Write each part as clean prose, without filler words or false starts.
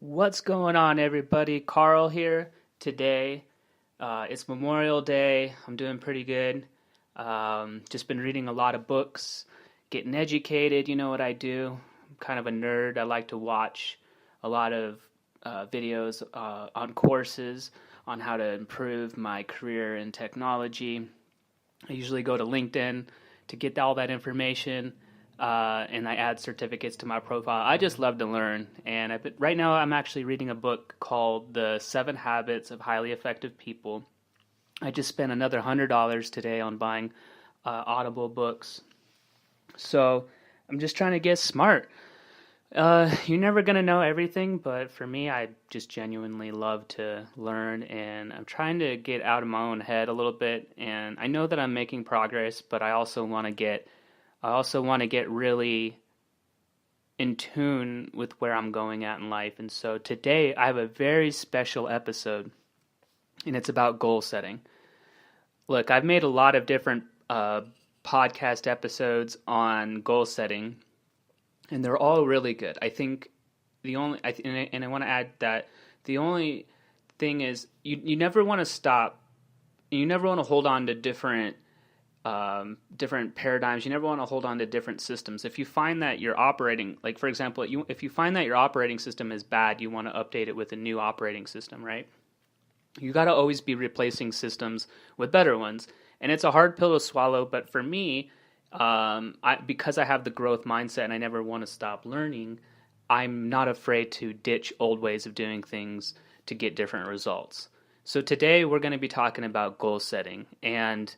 What's going on, everybody? Carl here today. It's Memorial Day. I'm doing pretty good. Just been reading a lot of books, getting educated. You know what I do? I'm kind of a nerd. I like to watch a lot of videos on courses on how to improve my career in technology. I usually go to LinkedIn to get all that information, and I add certificates to my profile. I just love to learn, and right now I'm actually reading a book called The 7 Habits of Highly Effective People. I just spent another $100 today on buying Audible books, so I'm just trying to get smart. You're never gonna know everything, but for me, I just genuinely love to learn, and I'm trying to get out of my own head a little bit. And I know that I'm making progress, but I also want to get really in tune with where I'm going at in life. And so today, I have a very special episode, and it's about goal setting. Look, I've made a lot of different podcast episodes on goal setting, and they're all really good. I think and I want to add that the only thing is you never want to stop. You never want to hold on to different paradigms. You never want to hold on to different systems. If you find that you're operating, like for example, if you find that your operating system is bad, you want to update it with a new operating system, right? You got to always be replacing systems with better ones, and it's a hard pill to swallow. But for me, because I have the growth mindset and I never want to stop learning, I'm not afraid to ditch old ways of doing things to get different results. So today we're going to be talking about goal setting. And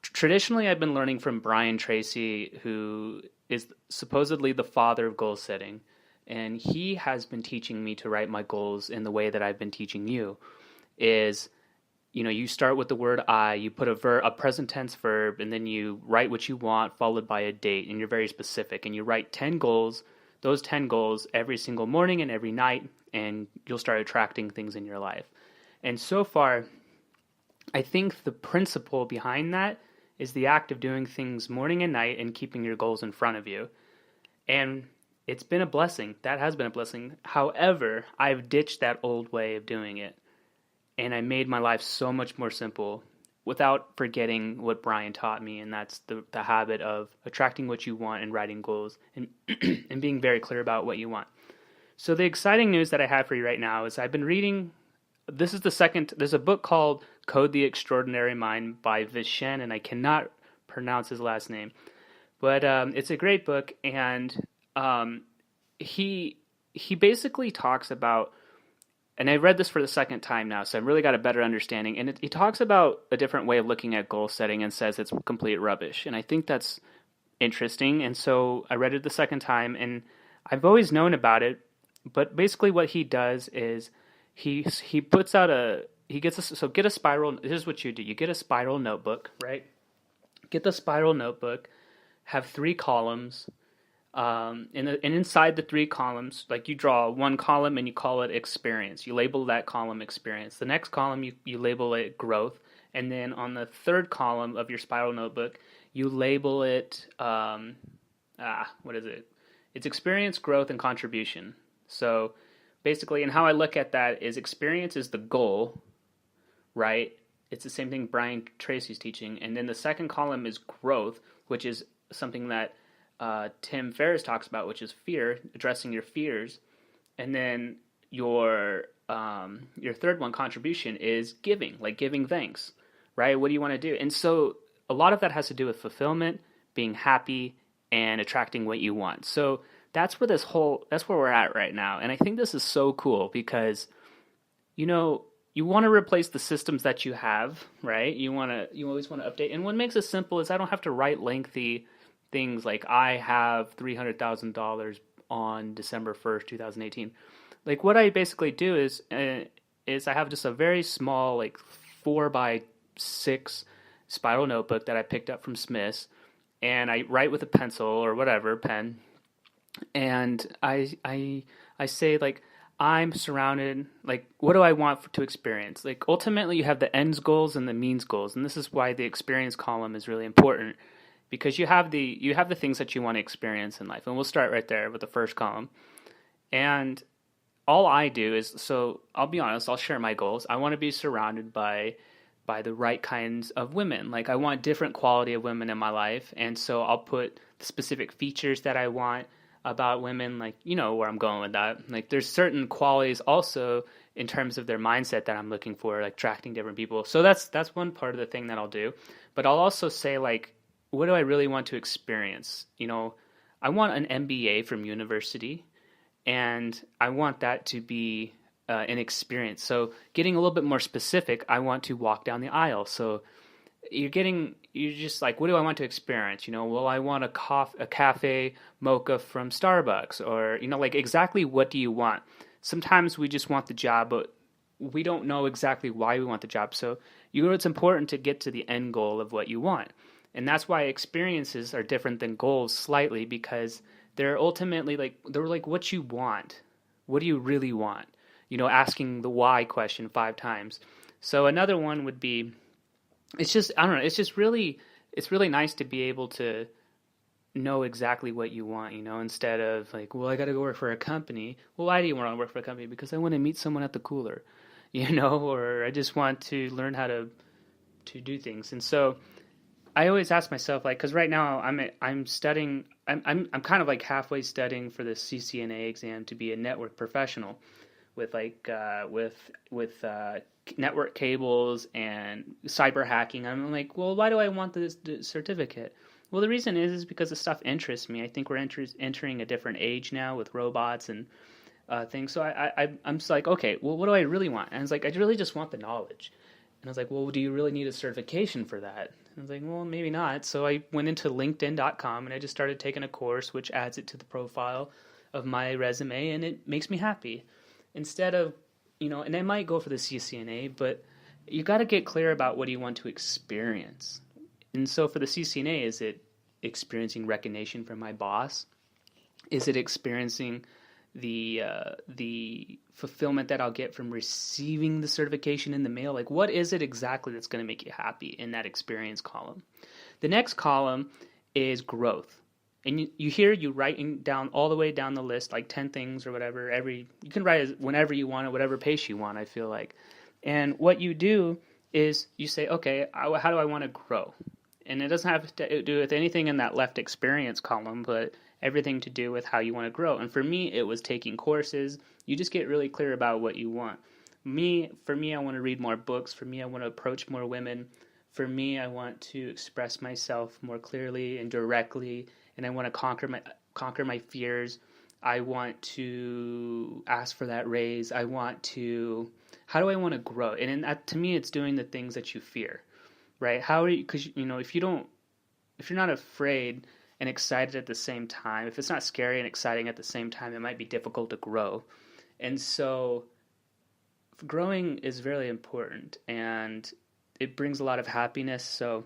traditionally I've been learning from Brian Tracy, who is supposedly the father of goal setting. And he has been teaching me to write my goals in the way that I've been teaching you. Is you start with the word I, you put a present tense verb, and then you write what you want, followed by a date, and you're very specific. And you write 10 goals, those 10 goals every single morning and every night, and you'll start attracting things in your life. And so far, I think the principle behind that is the act of doing things morning and night and keeping your goals in front of you. And it's been a blessing. That has been a blessing. However, I've ditched that old way of doing it, and I made my life so much more simple without forgetting what Brian taught me, and that's the habit of attracting what you want and writing goals and and being very clear about what you want. So the exciting news that I have for you right now is I've been reading. There's a book called Code the Extraordinary Mind by Vishen, and I cannot pronounce his last name, but it's a great book, and he basically talks about. And I read this for the second time now, so I've really got a better understanding. And he talks about a different way of looking at goal setting and says it's complete rubbish. And I think that's interesting. And so I read it the second time, and I've always known about it. But basically, what he does is he puts out get a spiral. Here's what you do: you get a spiral notebook, right? Get the spiral notebook, have 3 columns. And inside the 3 columns, like you draw one column and you call it experience. You label that column experience. The next column, you label it growth. And then on the 3rd column of your spiral notebook, you label it, what is it? It's experience, growth, and contribution. So basically, and how I look at that is experience is the goal, right? It's the same thing Brian Tracy's teaching. And then the 2nd column is growth, which is something that Tim Ferriss talks about, which is fear, addressing your fears. And then your 3rd one, contribution, is giving, like giving thanks, right? What do you want to do? And so a lot of that has to do with fulfillment, being happy, and attracting what you want. So that's where we're at right now. And I think this is so cool because, you want to replace the systems that you have, right? You always want to update. And what makes it simple is I don't have to write lengthy things like I have $300,000 on December 1st, 2018. Like what I basically do is I have just a very small, like 4x6 spiral notebook that I picked up from Smith's, and I write with a pencil or whatever, pen, and I say like I'm surrounded, like what do I want to experience? Like ultimately you have the ends goals and the means goals, and this is why the experience column is really important. Because you have the things that you want to experience in life. And we'll start right there with the 1st column. And all I do is, so I'll be honest, I'll share my goals. I want to be surrounded by the right kinds of women. Like I want different quality of women in my life, and so I'll put the specific features that I want about women, like you know where I'm going with that. Like there's certain qualities also in terms of their mindset that I'm looking for, like attracting different people. So that's one part of the thing that I'll do. But I'll also say like, what do I really want to experience? You know, I want an MBA from university, and I want that to be an experience. So getting a little bit more specific, I want to walk down the aisle. So you're just like, what do I want to experience? You know, well, I want a cafe mocha from Starbucks, or, you know, like exactly what do you want? Sometimes we just want the job, but we don't know exactly why we want the job. So it's important to get to the end goal of what you want. And that's why experiences are different than goals slightly, because they're ultimately they're like what you want. What do you really want? You know, asking the why question 5 times. So another one would be, it's just, I don't know, it's really nice to be able to know exactly what you want, you know, instead of like, well, I got to go work for a company. Well, why do you want to work for a company? Because I want to meet someone at the cooler, you know, or I just want to learn how to do things. And so I always ask myself, like, because right now I'm studying, I'm kind of like halfway studying for the CCNA exam to be a network professional with like with network cables and cyber hacking. I'm like, well, why do I want this certificate? Well, the reason is because the stuff interests me. I think we're entering a different age now with robots and things. So I'm just like, okay, well, what do I really want? And I was like, I really just want the knowledge. And I was like, well, do you really need a certification for that? And I was like, well, maybe not. So I went into LinkedIn.com and I just started taking a course, which adds it to the profile of my resume, and it makes me happy. Instead of, you know, and I might go for the CCNA, but you got to get clear about what do you want to experience. And so for the CCNA, is it experiencing recognition from my boss? Is it experiencing the fulfillment that I'll get from receiving the certification in the mail? Like, what is it exactly that's going to make you happy in that experience column? The next column is growth. And you writing down all the way down the list, like 10 things or whatever. You can write whenever you want, at whatever pace you want, I feel like. And what you do is you say, okay, how do I want to grow? And it doesn't have to do with anything in that left experience column, but everything to do with how you want to grow. And for me, it was taking courses. You just get really clear about what you want. For me, I want to read more books. For me, I want to approach more women. For me, I want to express myself more clearly and directly, and I want to conquer my fears. I want to ask for that raise. How do I want to grow? And to me, it's doing the things that you fear, right? Because, you know, if you're not afraid and excited at the same time, if it's not scary and exciting at the same time, it might be difficult to grow. And so growing is very important, and it brings a lot of happiness. So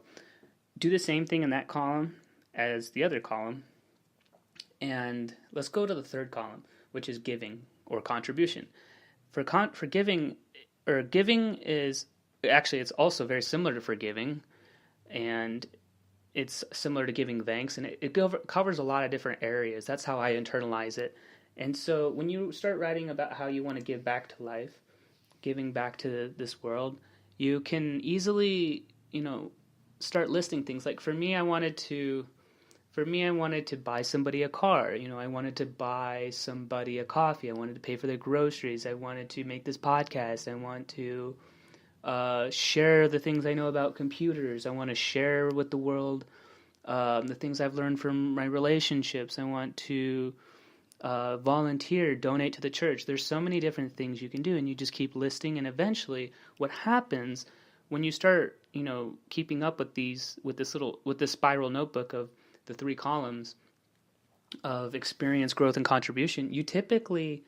do the same thing in that column as the other column. And let's go to the third column, which is giving or contribution. For giving, or giving is actually, it's also very similar to forgiving, and it's similar to giving thanks, and it covers a lot of different areas. That's how I internalize it. And so when you start writing about how you want to give back to life, giving back to this world, you can easily, you know, start listing things. Like for me, I wanted to buy somebody a car. You know, I wanted to buy somebody a coffee. I wanted to pay for their groceries. I wanted to make this podcast. I want to share the things I know about computers. I want to share with the world the things I've learned from my relationships. I want to volunteer, donate to the church. There's so many different things you can do, and you just keep listing. And eventually, what happens when you start, you know, keeping up with this spiral notebook of the 3 columns of experience, growth, and contribution, you typically,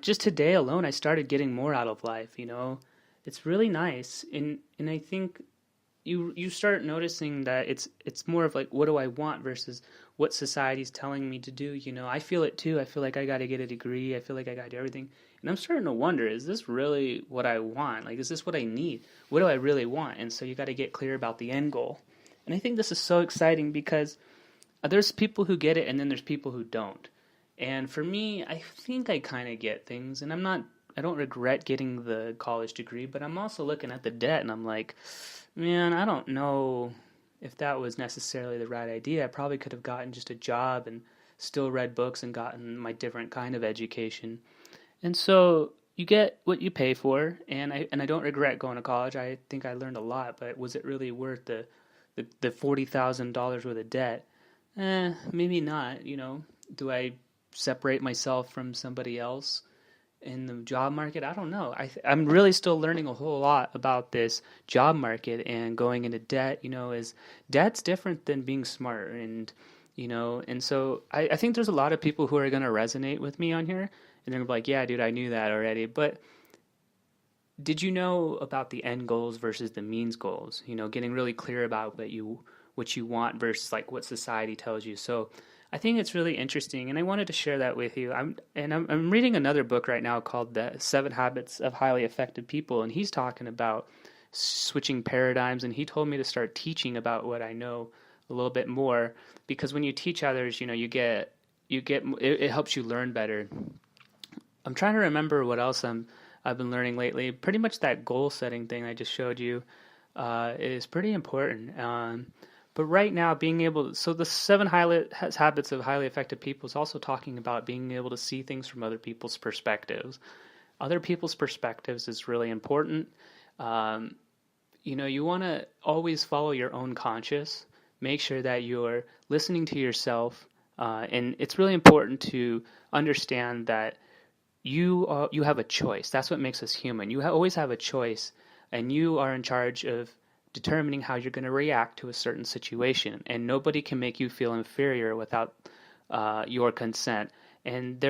just today alone, I started getting more out of life. You know, it's really nice, and I think you start noticing that it's more of like, what do I want versus what society's telling me to do. You know, I feel it too. I feel like I got to get a degree. I feel like I got to do everything, and I'm starting to wonder: is this really what I want? Like, is this what I need? What do I really want? And so you got to get clear about the end goal. And I think this is so exciting because there's people who get it, and then there's people who don't. And for me, I think I kind of get things, and I don't regret getting the college degree, but I'm also looking at the debt and I'm like, man, I don't know if that was necessarily the right idea. I probably could have gotten just a job and still read books and gotten my different kind of education. And so you get what you pay for, and I don't regret going to college. I think I learned a lot, but was it really worth the $40,000 worth of debt? Maybe not. Do I separate myself from somebody else in the job market? I don't know. I'm really still learning a whole lot about this job market, and going into debt, is debt's different than being smart. And so I think there's a lot of people who are going to resonate with me on here, and they're going to be like, yeah, dude, I knew that already. But did you know about the end goals versus the means goals? Getting really clear about what you want versus like what society tells you. So I think it's really interesting, and I wanted to share that with you. I'm reading another book right now called The 7 Habits of Highly Effective People, and he's talking about switching paradigms, and he told me to start teaching about what I know a little bit more, because when you teach others, it helps you learn better. I'm trying to remember what else I've been learning lately. Pretty much that goal setting thing I just showed you is pretty important. But right now, so the 7 habits of highly effective people is also talking about being able to see things from other people's perspectives. Other people's perspectives is really important. You want to always follow your own conscience. Make sure that you're listening to yourself, and it's really important to understand that you have a choice. That's what makes us human. You always have a choice, and you are in charge of determining how you're going to react to a certain situation, and nobody can make you feel inferior without your consent. And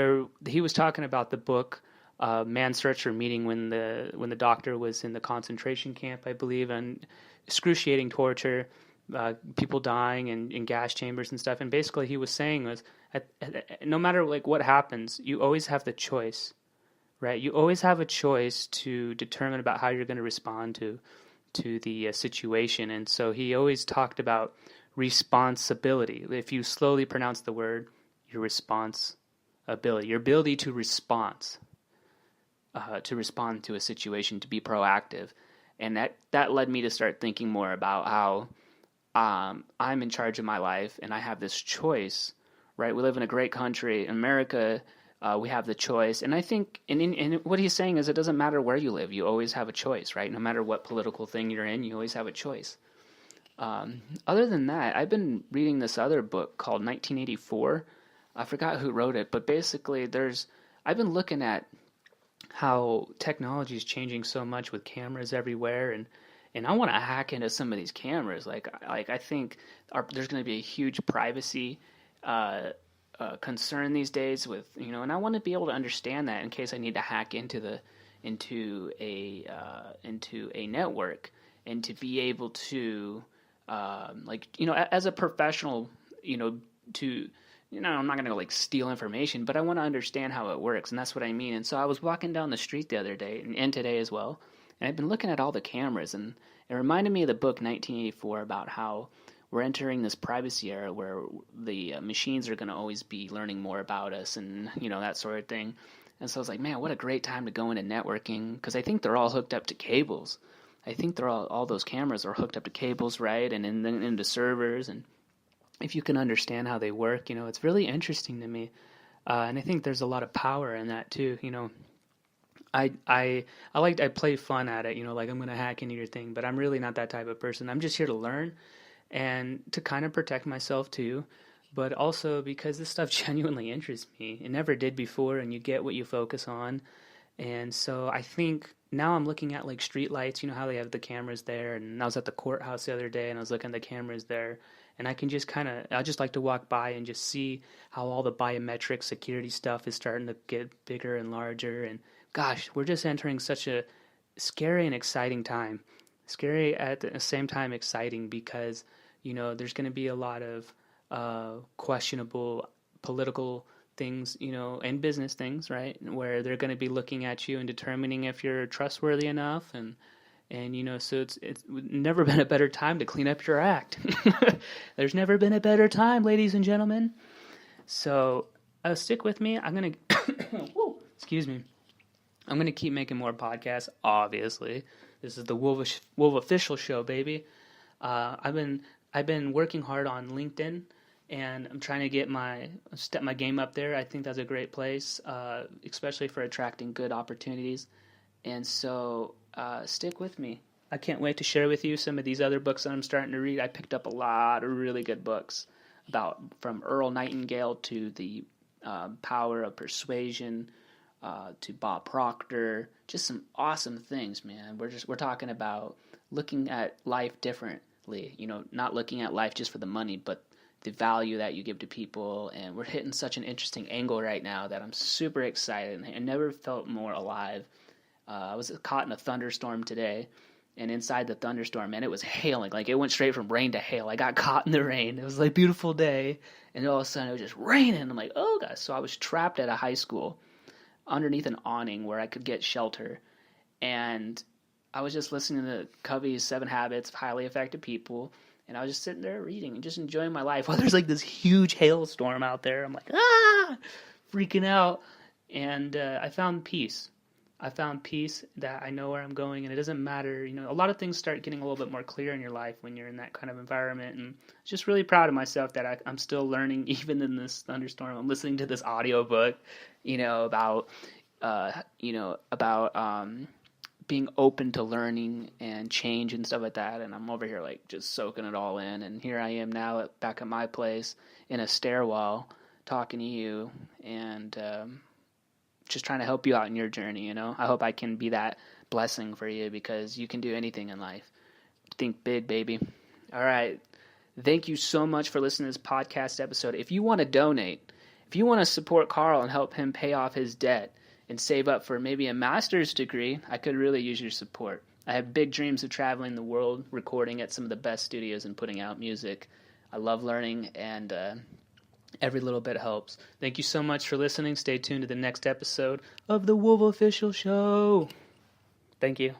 he was talking about the book Man's Search for Meaning when the doctor was in the concentration camp, I believe, and excruciating torture, people dying in gas chambers and stuff. And basically, he was saying was, no matter like what happens, you always have the choice, right? You always have a choice to determine about how you're going to respond to the situation. And so he always talked about responsibility. If you slowly pronounce the word, your ability to respond to a situation, to be proactive. And that led me to start thinking more about how I'm in charge of my life, and I have this choice, right? We live in a great country, America. We have the choice, and I think, and what he's saying is, it doesn't matter where you live, you always have a choice, right? No matter what political thing you're in, you always have a choice. Other than that, I've been reading this other book called 1984. I forgot who wrote it, but basically, I've been looking at how technology is changing so much with cameras everywhere, and I want to hack into some of these cameras. Like I think there's going to be a huge privacy concern these days with, and I want to be able to understand that in case I need to hack into a network, and to be able to as a professional, I'm not going to like steal information, but I want to understand how it works, and that's what I mean. And so I was walking down the street the other day and today as well, and I've been looking at all the cameras, and it reminded me of the book 1984 about how we're entering this privacy era where the machines are going to always be learning more about us, and that sort of thing. And so I was like, man, what a great time to go into networking, because I think they're all hooked up to cables. I think they're all those cameras are hooked up to cables, right, and then into servers. And if you can understand how they work, it's really interesting to me. And I think there's a lot of power in that too. I play fun at it, like I'm going to hack into your thing, but I'm really not that type of person. I'm just here to learn and to kind of protect myself too, but also because this stuff genuinely interests me. It never did before, and you get what you focus on. And so I think now I'm looking at like street lights, how they have the cameras there, and I was at the courthouse the other day and I was looking at the cameras there, and I can just I just like to walk by and just see how all the biometric security stuff is starting to get bigger and larger. And gosh, we're just entering such a scary and exciting time. Scary at the same time exciting, because there's going to be a lot of questionable political things, and business things, right? Where they're going to be looking at you and determining if you're trustworthy enough, and so it's never been a better time to clean up your act. There's never been a better time, ladies and gentlemen. So Stick with me. I'm going to, excuse me. I'm going to keep making more podcasts, obviously. This is the Wolf Official Show, baby. I've been working hard on LinkedIn, and I'm trying to step my game up there. I think that's a great place, especially for attracting good opportunities. And so stick with me. I can't wait to share with you some of these other books that I'm starting to read. I picked up a lot of really good books from Earl Nightingale to the Power of Persuasion, to Bob Proctor. Just some awesome things, man. We're talking about looking at life differently. Not looking at life just for the money, but the value that you give to people. And we're hitting such an interesting angle right now that I'm super excited. I never felt more alive. I was caught in a thunderstorm today, and inside the thunderstorm, man, it was hailing. Like, it went straight from rain to hail. I got caught in the rain. It was like a beautiful day, and all of a sudden it was just raining. I'm like, oh gosh. So I was trapped at a high school underneath an awning where I could get shelter, and I was just listening to Covey's 7 Habits of Highly Effective People, and I was just sitting there reading and just enjoying my life while there's like this huge hailstorm out there. I'm like, freaking out, and I found peace. I found peace that I know where I'm going, and it doesn't matter. A lot of things start getting a little bit more clear in your life when you're in that kind of environment, and I'm just really proud of myself that I'm still learning even in this thunderstorm. I'm listening to this audiobook, about being open to learning and change and stuff like that, and I'm over here like just soaking it all in, and here I am now back at my place in a stairwell talking to you, and just trying to help you out in your journey. I hope I can be that blessing for you, because you can do anything in life. Think big, baby. All right. Thank you so much for listening to this podcast episode. If you want to donate, if you want to support Carl and help him pay off his debt and save up for maybe a master's degree, I could really use your support. I have big dreams of traveling the world, recording at some of the best studios and putting out music. I love learning, and every little bit helps. Thank you so much for listening. Stay tuned to the next episode of the Wolf Official Show. Thank you.